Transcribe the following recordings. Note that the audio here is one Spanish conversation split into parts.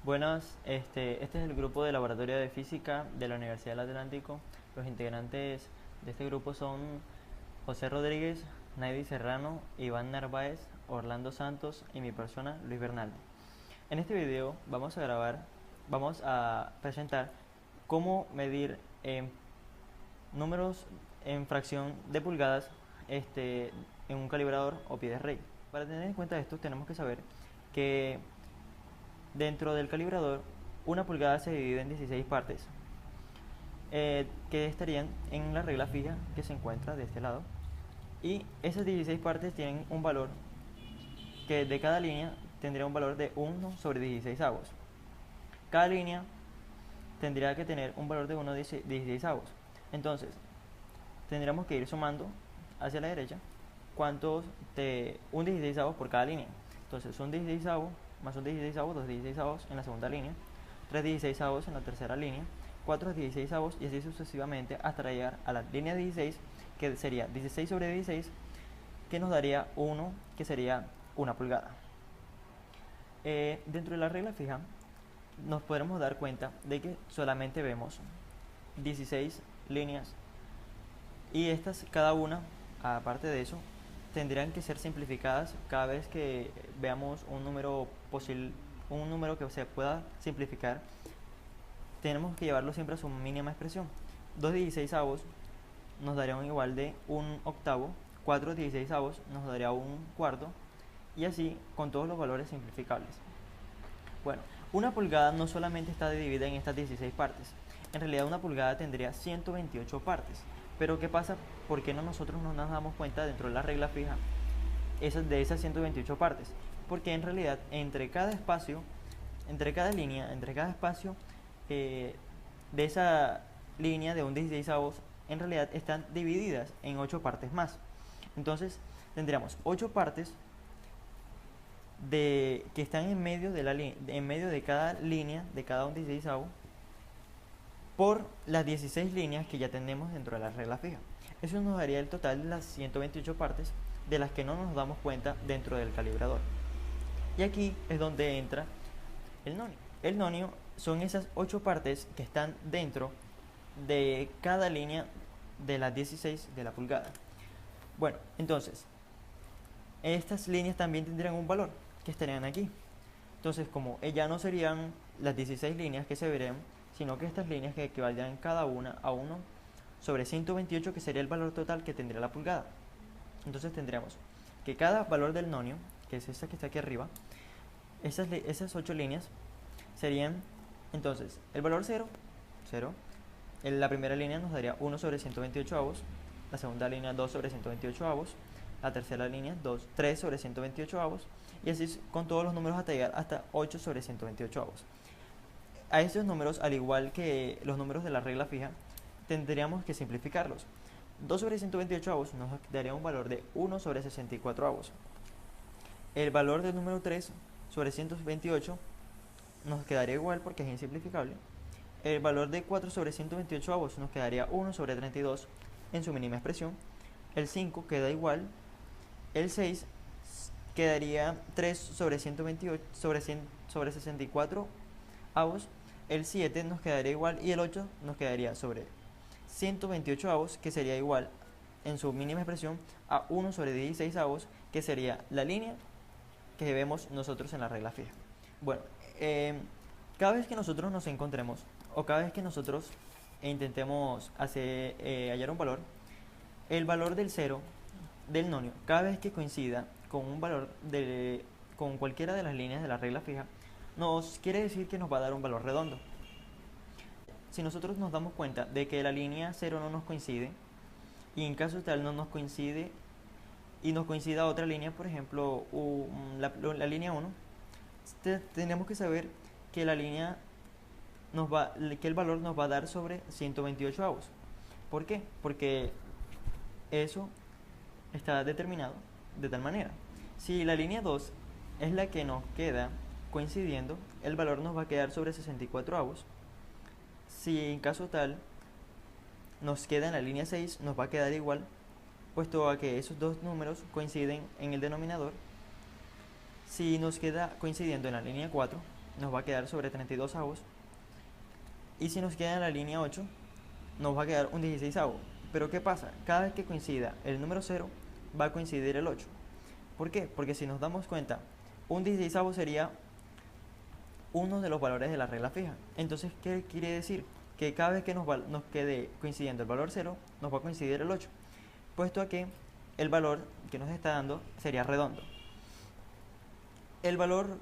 Buenas, este es el grupo de laboratorio de física de la Universidad del Atlántico. Los integrantes de este grupo son José Rodríguez, Naidy Serrano, Iván Narváez, Orlando Santos y mi persona, Luis Bernal. En este video vamos a presentar cómo medir números en fracción de pulgadas en un calibrador o pie de rey. Para tener en cuenta esto tenemos que saber que dentro del calibrador, una pulgada se divide en 16 partes, que estarían en la regla fija que se encuentra de este lado. Y esas 16 partes tienen un valor que de cada línea tendría un valor de 1 sobre 16 avos. Cada línea tendría que tener un valor de 1 sobre 16 avos. Entonces, tendríamos que ir sumando hacia la derecha cuántos de un 16 avos por cada línea. Entonces, un 16 avos más un 16 avos, 2 16 avos en la segunda línea, 3 16 avos en la tercera línea, 4 16 avos y así sucesivamente hasta llegar a la línea 16, que sería 16 sobre 16, que nos daría 1, que sería una pulgada. Dentro de la regla fija nos podremos dar cuenta de que solamente vemos 16 líneas y estas, cada una, aparte de eso, tendrían que ser simplificadas cada vez que veamos un número posible, un número que se pueda simplificar. Tenemos que llevarlo siempre a su mínima expresión. 2 16avos nos daría un igual de un octavo, 4 16avos nos daría un cuarto, y así con todos los valores simplificables. Bueno, una pulgada no solamente está dividida en estas 16 partes. En realidad una pulgada tendría 128 partes. Pero ¿qué pasa? ¿Por qué nosotros no nos damos cuenta dentro de la regla fija de esas 128 partes? Porque en realidad entre cada espacio, entre cada línea, entre cada espacio de esa línea de un 16avos, en realidad están divididas en 8 partes más. Entonces tendríamos 8 partes que están en medio de cada línea de cada un 16avo por las 16 líneas que ya tenemos dentro de la regla fija. Eso nos daría el total de las 128 partes de las que no nos damos cuenta dentro del calibrador. Y aquí es donde entra el nonio. El nonio son esas 8 partes que están dentro de cada línea de las 16 de la pulgada. Bueno, entonces estas líneas también tendrían un valor que estarían aquí. Entonces, como ya no serían las 16 líneas que se verían, sino que estas líneas que equivaldrían cada una a 1 sobre 128, que sería el valor total que tendría la pulgada. Entonces tendríamos que cada valor del nonio, que es esta que está aquí arriba, esas 8 líneas serían, entonces, el valor 0, 0. La primera línea nos daría 1 sobre 128 avos, la segunda línea 2 sobre 128 avos, la tercera línea 3 sobre 128 avos, y así con todos los números hasta llegar hasta 8 sobre 128 avos. A estos números, al igual que los números de la regla fija, tendríamos que simplificarlos. 2 sobre 128 avos nos daría un valor de 1 sobre 64 avos. El valor del número 3 sobre 128 nos quedaría igual porque es insimplificable. El valor de 4 sobre 128 avos nos quedaría 1 sobre 32 en su mínima expresión. El 5 queda igual. El 6 quedaría 3 sobre 128 sobre 64 avos. El 7 nos quedaría igual y el 8 nos quedaría sobre 128 avos, que sería igual en su mínima expresión a 1 sobre 16 avos, que sería la línea que vemos nosotros en la regla fija. Bueno, cada vez que nosotros nos encontremos o cada vez que nosotros intentemos hallar un valor, el valor del 0 del nonio, cada vez que coincida con un valor con cualquiera de las líneas de la regla fija, nos quiere decir que nos va a dar un valor redondo. Si nosotros nos damos cuenta de que la línea 0 no nos coincide, y en caso tal no nos coincide y nos coincida otra línea, por ejemplo la línea 1, tenemos que saber que la línea que el valor nos va a dar sobre 128 avos. ¿Por qué? Porque eso está determinado de tal manera. Si la línea 2 es la que nos queda coincidiendo, el valor nos va a quedar sobre 64 avos. Si en caso tal nos queda en la línea 6, nos va a quedar igual, puesto a que esos dos números coinciden en el denominador. Si nos queda coincidiendo en la línea 4, nos va a quedar sobre 32 avos. Y si nos queda en la línea 8, nos va a quedar un 16avo. Pero ¿qué pasa? Cada vez que coincida el número 0, va a coincidir el 8. ¿Por qué? Porque si nos damos cuenta, un 16avo sería uno de los valores de la regla fija. Entonces, ¿qué quiere decir? Que cada vez que nos quede coincidiendo el valor 0, nos va a coincidir el 8, puesto a que el valor que nos está dando sería redondo. El valor,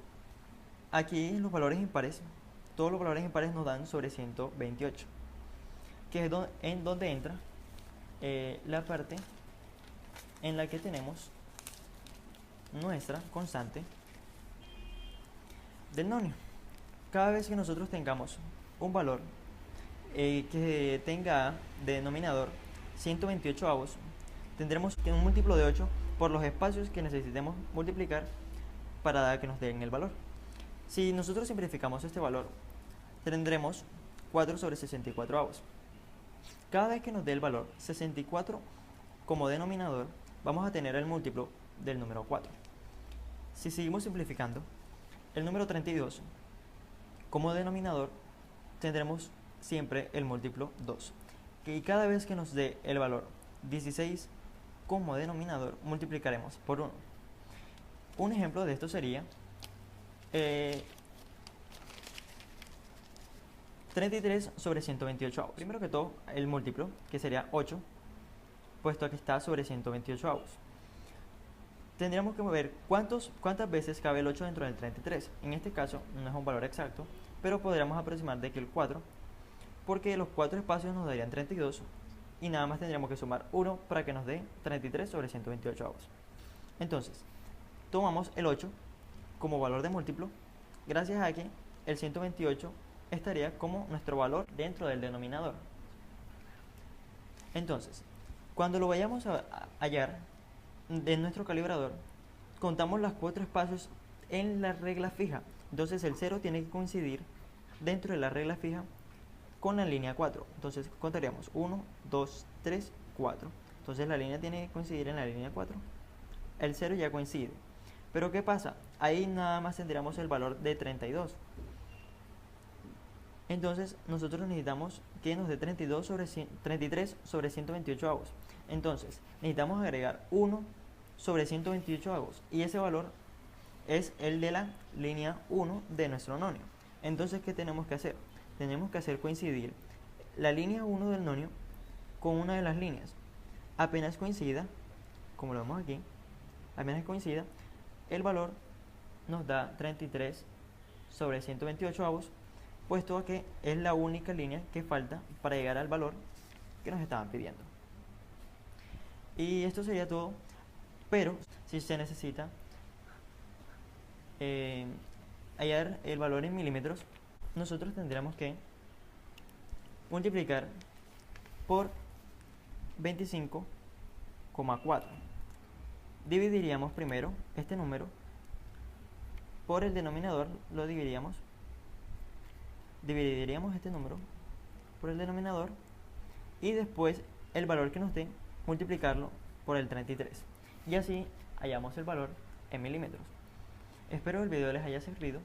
aquí los valores impares, todos los valores impares nos dan sobre 128, que es en donde entra la parte en la que tenemos nuestra constante del nonio. Cada vez que nosotros tengamos un valor que tenga de denominador 128 avos, tendremos que un múltiplo de 8 por los espacios que necesitemos multiplicar para que nos den el valor. Si nosotros simplificamos este valor, tendremos 4 sobre 64 avos. Cada vez que nos dé el valor 64 como denominador, vamos a tener el múltiplo del número 4. Si seguimos simplificando, el número 32 como denominador, tendremos siempre el múltiplo 2. Y cada vez que nos dé el valor 16 como denominador, multiplicaremos por 1. Un ejemplo de esto sería 33 sobre 128 avos. Primero que todo, el múltiplo, que sería 8, puesto que está sobre 128 avos. Tendríamos que ver cuántas veces cabe el 8 dentro del 33. En este caso no es un valor exacto, pero podríamos aproximar de que el 4, porque los 4 espacios nos darían 32 y nada más tendríamos que sumar 1 para que nos dé 33 sobre 128 avos. Entonces, tomamos el 8 como valor de múltiplo, gracias a que el 128 estaría como nuestro valor dentro del denominador. Entonces, cuando lo vayamos a hallar en nuestro calibrador, contamos los 4 espacios en la regla fija. Entonces el 0 tiene que coincidir dentro de la regla fija con la línea 4. Entonces contaríamos 1, 2, 3, 4. Entonces la línea tiene que coincidir en la línea 4. El 0 ya coincide. Pero ¿qué pasa? Ahí nada más tendríamos el valor de 32. Entonces nosotros necesitamos que nos dé 33 sobre 128 avos. Entonces necesitamos agregar 1 sobre 128 avos. Y ese valor es el de la línea 1 de nuestro nonio. Entonces, ¿qué tenemos que hacer? Tenemos que hacer coincidir la línea 1 del nonio con una de las líneas. Apenas coincida, como lo vemos aquí, apenas coincida, el valor nos da 33 sobre 128 avos, puesto a que es la única línea que falta para llegar al valor que nos estaban pidiendo. Y esto sería todo, pero si se necesita hallar el valor en milímetros, nosotros tendríamos que multiplicar por 25,4. Dividiríamos primero este número por el denominador, lo dividiríamos este número por el denominador y después el valor que nos dé, multiplicarlo por el 33. Y así hallamos el valor en milímetros. Espero el video les haya servido.